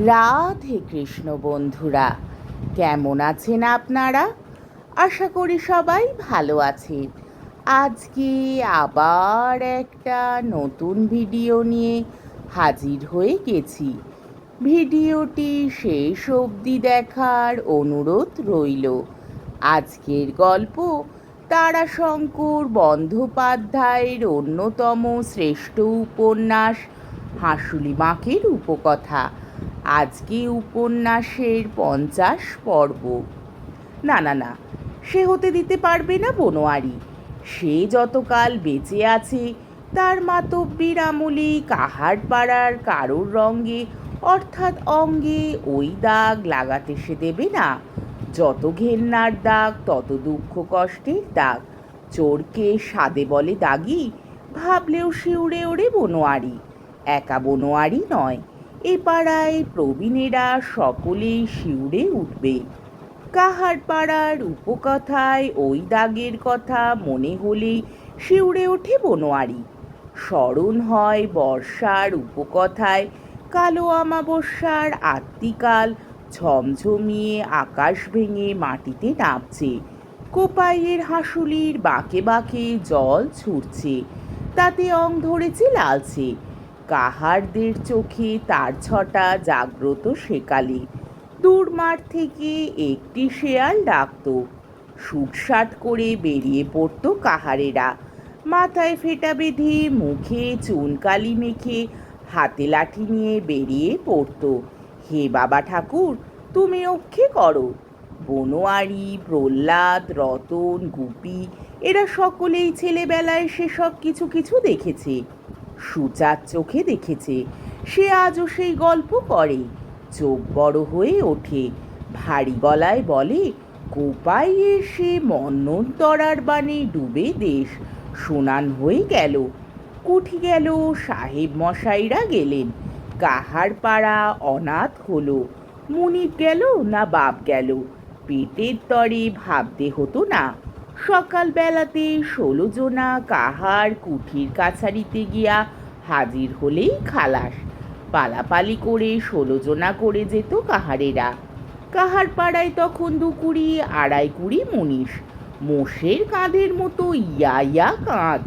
রাধে কৃষ্ণ বন্ধুরা, কেমন আছেন আপনারা? আশা করি সবাই ভালো আছেন। আজকে আবার একটা নতুন ভিডিও নিয়ে হাজির হয়ে গেছি। ভিডিওটি শেষ অবধি দেখার অনুরোধ রইল। আজকের গল্প তারাশঙ্কর বন্দ্যোপাধ্যায়ের অন্যতম শ্রেষ্ঠ উপন্যাস হাঁসুলি মাকের উপকথা। আজকে উপন্যাসের 50 পর্ব। না না না, সে হতে দিতে পারবে না বনোয়ারি। সে যতকাল বেঁচে আছে তার মাতব্বীর আমলে কাহার পাড়ার কারোর রঙে অর্থাৎ অঙ্গে ওই দাগ লাগাতে সে দেবে না। যত ঘেন্নার দাগ তত দুঃখ কষ্টের দাগ। চোরকে সাদে বলে দাগি, ভাবলেও শিউরে ওড়ে বনোয়ারি। একা বনোয়ারি নয়, এ পাড়ায় প্রবীণেরা সকলেই শিউরে উঠবে। কাহার পাড়ার উপকথায় ওই দাগের কথা মনে হলেই শিউরে ওঠে বনোয়ারি। স্মরণ হয় বর্ষার উপকথায় কালো অমাবস্যার আত্মিকাল ঝমঝমিয়ে আকাশ ভেঙে মাটিতে নামছে। কোপাইয়ের হাঁসুলির বাঁকে বাঁকে জল ছুটছে, তাতে অং ধরেছে লালচে। কাহারদের চোখে তার ছটা জাগ্রত সেকালে। দূর মাঠ থেকে একটি শেয়াল ডাকত। সুটসাট করে বেরিয়ে পড়ত কাহারেরা। মাথায় ফেটা বেঁধে মুখে চুনকালি মেখে হাতে লাঠি নিয়ে বেরিয়ে পড়ত। হে বাবা ঠাকুর, তুমি রক্ষে করো। বনোয়ারি, প্রহ্লাদ, রতন, গুপি এরা সকলেই ছেলেবেলায় সেসব কিছু কিছু দেখেছে, সুচার চোখে দেখেছে। সে আজও সেই গল্প করে। চোখ বড় হয়ে ওঠে, ভারী গলায় বলে, কোপাই এসে মন্বন্তরার বাণে ডুবে দেশ শোনান হয়ে গেল। কুঠি গেল, সাহেব মশাইরা গেলেন, কাহার পাড়া অনাথ হলো। মুনিপ গেল না বাপ গেল, পেটের তরে ভাবতে হতো না। সকালবেলাতে 16 জনা কাহার কুঠির কাছারিতে গিয়া হাজির হলেই খালাস। পালাপালি করে 16 জনা করে যেত কাহারেরা। কাহার পাড়ায় তখন 2 কুড়ি 2.5 কুড়ি মুনিশ। মোষের কাঁধের মতো ইয়া ইয়া কাঁধ।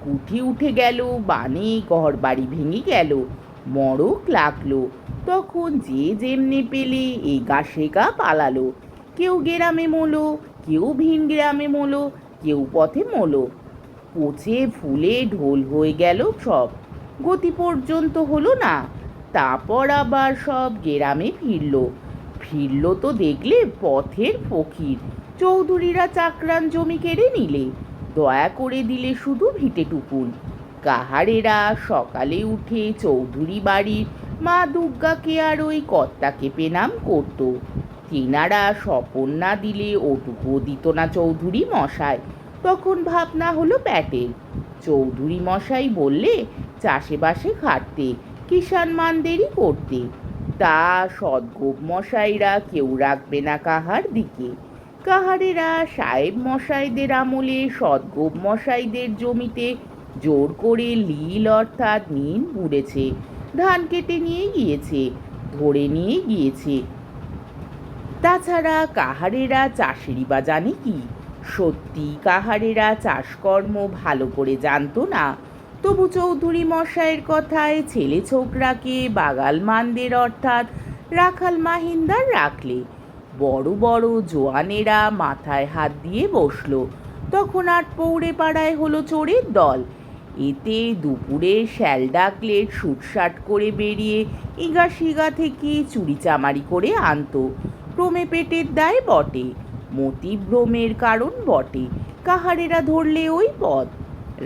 কুঠি উঠে গেল, বানে ঘর বাড়ি ভেঙে গেল, মড়ক লাগলো। তখন যে যেমনি পেলে এগা সেগা পালালো। কেউ গ্রামে মোলো, কেউ ভিন গ্রামে মোলো, কেউ পথে মোলো। পচে ফুলে ঢোল হয়ে গেল সব, গতি পর্যন্ত হলো না। তারপর আবার সব গ্রামে ফিরল তো দেখলে পথের ফকির। চৌধুরীরা চাকরান জমি কেড়ে নিলে, দয়া করে দিলে শুধু ভিটে টুকুন। কাহারেরা সকালে উঠে চৌধুরী বাড়ির মা দুর্গাকে আর ওই কর্তাকে পেনাম করত। তেনারা স্বপন না দিলে ওটুকুও দিত না চৌধুরী মশাই। তখন ভাবনা হলো প্যাটের। চৌধুরী মশাই বললে চাষে বাসে খাটতে, কিষান মানদেরই করতে। তা সদ্গোপ মশাইরা কেউ রাখবে না কাহার দিকে। কাহারেরা সাহেব মশাইদের আমলে সদ্গোপ মশাইদের জমিতে জোর করে লীল অর্থাৎ নিন বুড়েছে, ধান কেটে নিয়ে গিয়েছে, ধরে নিয়ে গিয়েছে। তাছাড়া কাহারেরা চাষেরই বা জানে কি? সত্যি কাহারেরা চাষকর্ম ভালো করে জানতো না। তবু চৌধুরী মশাইয়ের কথায় ছেলে ছোকরাকে বাগালমানদের অর্থাৎ রাখাল মাহিন্দার রাখলে। বড় বড় জোয়ানেরা মাথায় হাত দিয়ে বসলো। তখন 8 পৌড়ে পাড়ায় হলো চোরের দল। এতে দুপুরে শ্যাল ডাকলে সুটসাট করে বেরিয়ে ইগা শিগা থেকে চুরি চামারি করে আনতো। ক্রমে পেটের দায় বটে, মতিভ্রমের কারণ বটে। কাহারেরা ধরলে ওই পথ।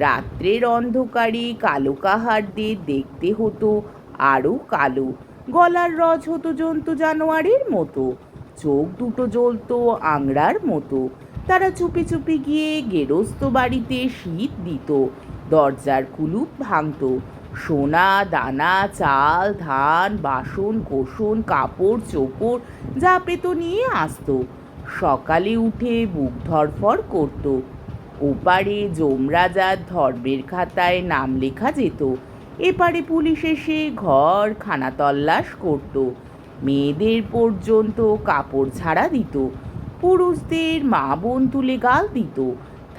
রাত্রের অন্ধকারে কালো কাহারদের দেখতে হতো আরও কালো। গলার রজ হতো জন্তু জানোয়ারের মতো, চোখ দুটো জ্বলতো আংড়ার মতো। তারা চুপি চুপি গিয়ে গেরস্ত বাড়িতে শীত দিত, দরজার কুলুপ ভাঙত, সোনা দানা চাল ধান বাসন কোসন কাপড় চোপড় যা পেত নিয়ে আসতো। সকালে উঠে বুক ধরফর করত। ওপারে যমরাজার ধর্মের খাতায় নাম লেখা যেত, এপারে পুলিশ এসে ঘর খানা তল্লাশ করত। মেয়েদের পর্যন্ত কাপড় ছাড়া দিত, পুরুষদের মা বোন তুলে গাল দিত,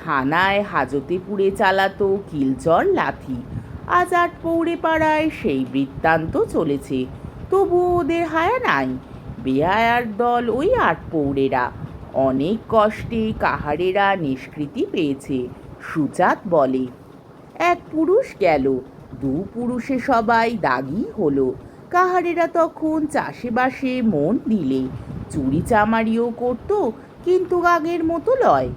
থানায় হাজতে পুড়ে চালাতো কিলচর লাথি। আজ আটপৌরে পাড়ায় সেই বৃত্তান্ত চলেছে, তবু ওদের হায়া নাই। বেহায়ার দল ওই আটপৌরেরা। অনেক কষ্টে কাহারেরা নিষ্কৃতি পেয়েছে। সুজাত বলে, এক পুরুষ গেল, দু পুরুষে সবাই দাগি হলো। কাহারেরা তখন চাষেবাসে মন দিলে, চুরি চামারিও করত, কিন্তু আগের মতো লয়।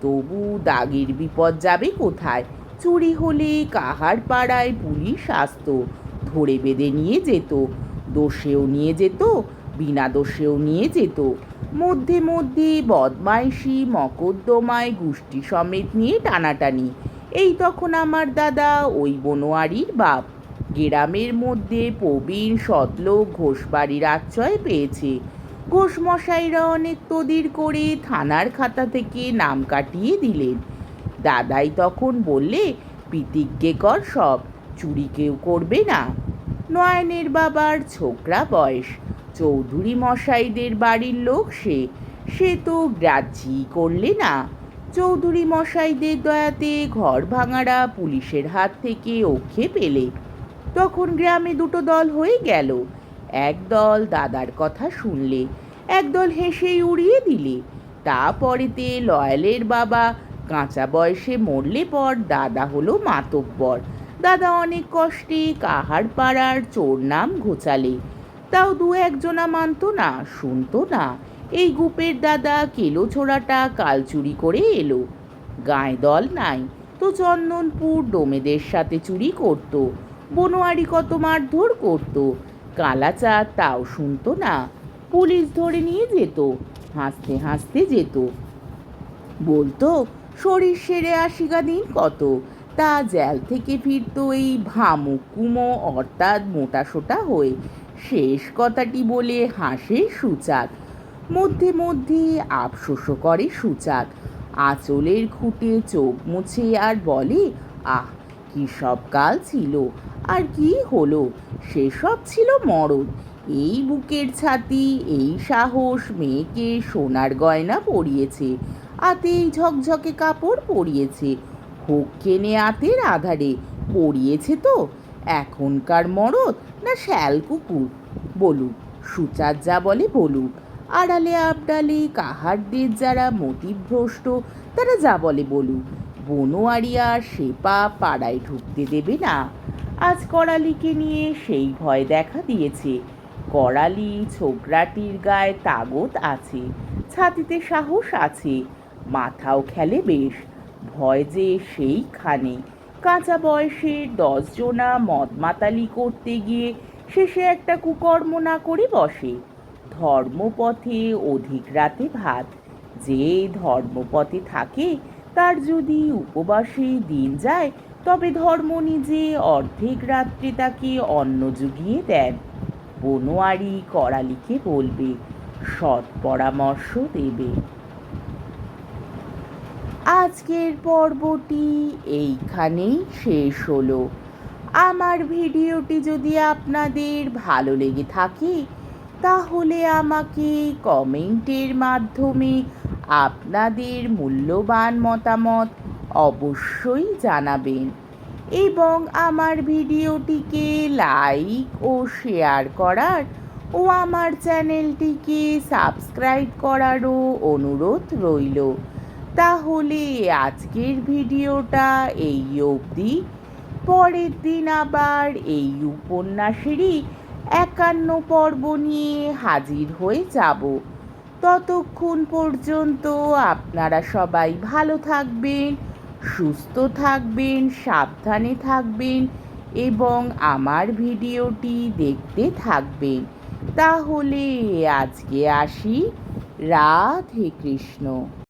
তবু দাগের বিপদ যাবে কোথায়? চুরি হলে কাহার পাড়ায় পুলিশ আসত, ধরে বেঁধে নিয়ে যেত। দোষেও নিয়ে যেত, বিনা দোষেও নিয়ে যেত। মধ্যে মধ্যে বদমাইশি মকদ্দমায় গোষ্ঠী সমেত নিয়ে টানাটানি। এই তখন আমার দাদা ওই বনোয়ারির বাপ। গ্রামের মধ্যে প্রবীণ সৎলোক ঘোষবাড়ির আশ্রয় পেয়েছে। ঘোষমশাইরা অনেক তদির করে থানার খাতা থেকে নাম কাটিয়ে দিলেন। দাদাই তখন বললে, পিতিজ্ঞে কর সব, চুরি কেউ করবে না। নয়নের বাবার ছোকরা বয়স, চৌধুরী মশাইদের বাড়ির লোক সে। সে তো গ্রাহ্যই করলে না। চৌধুরী মশাইদের দয়াতে ঘর ভাঙারা পুলিশের হাত থেকে রক্ষে পেলে। তখন গ্রামে দুটো দল হয়ে গেল। এক দল দাদার কথা শুনলে, একদল হেসেই উড়িয়ে দিলে। তা পরেতে লয়ালের বাবা কাঁচা বয়সে মরলে পর দাদা হলো মাতব্বর। দাদা অনেক কষ্টে কাহার পাড়ার চোর নাম ঘোচালে, তাও দু একজনা মানত না, শুনতো না। এই গুপের দাদা কেলো ছোড়াটা কাল চুরি করে এলো। গায়ে দল নাই তো চন্দনপুর ডোমেদের সাথে চুরি করত। বনোয়ারি কত মারধর করত, কালাচাঁদ তাও শুনতো না। পুলিশ ধরে নিয়ে যেত, হাসতে হাসতে যেত। বলতো, শরীর সেরে আসিগা দিন কত। তা জেল থেকে ফিরত এই ভামুক কুমো অর্থাৎ মোটাসোটা হয়ে। শেষ কথাটি বলে হাসে সুচাঁদ। মধ্যে মধ্যে আফসোসও করে সুচাঁদ। আঁচলের খুঁটে চোখ মুছে আর বলে, আহ, কী সব কাল ছিল, আর কি হলো। সেসব ছিল মরণ। এই বুকের ছাতি, এই সাহস মেয়েকে সোনার গয়না পরিয়েছে, আতেই ঝকঝকে কাপড় পরিয়েছে। হোক কেনে আতের আধারে পরিয়েছে তো। এখনকার মরদ না শ্যাল কুকুর? বলুক, সুচাঁদ যা বলে বলুক। আড়ালে আবডালে কাহারদের যারা মতিভ্রষ্ট, তারা যা বলে বলুক। বনোয়ারি আর শেপা পাড়ায় ঢুকতে দেবে না। আজ করালিকে নিয়ে সেই ভয় দেখা দিয়েছে। করালি ছোকরাটির গায়ে তাগত আছে, ছাতিতে সাহস আছে, মাথাও খেলে বেশ। ভয় যে সেইখানে। কাঁচা বয়সে 10 জনা মদ মাতালি করতে গিয়ে শেষে একটা কুকর্ম না করে বসে। ধর্মপথে অধিক রাতে ভাত। যে ধর্মপথে থাকে তার যদি উপবাসে দিন যায়, তবে ধর্ম নিজে অর্ধেক রাত্রে তাকে অন্ন জুগিয়ে দেন। বনোয়ারি করালিকে বলবে, সৎ পরামর্শ দেবে। আজকের পর্বটি এইখানেই শেষ হলো। আমার ভিডিওটি যদি আপনাদের ভালো লেগে থাকে, তাহলে আমাকে কমেন্টের মাধ্যমে আপনাদের মূল্যবান মতামত অবশ্যই জানাবেন এবং আমার ভিডিওটিকে লাইক ও শেয়ার করার ও আমার চ্যানেলটিকে সাবস্ক্রাইব করারও অনুরোধ রইল। তাহলে আজকের ভিডিওটা এই অবধি। পরের দিন আবার এই উপন্যাসেরই 51 পর্ব নিয়ে হাজির হয়ে যাব। ততক্ষণ পর্যন্ত আপনারা সবাই ভালো থাকবেন, সুস্থ থাকবেন, সাবধানে থাকবেন এবং আমার ভিডিওটি দেখতে থাকবেন। তাহলে আজকে আসি। রাধে কৃষ্ণ।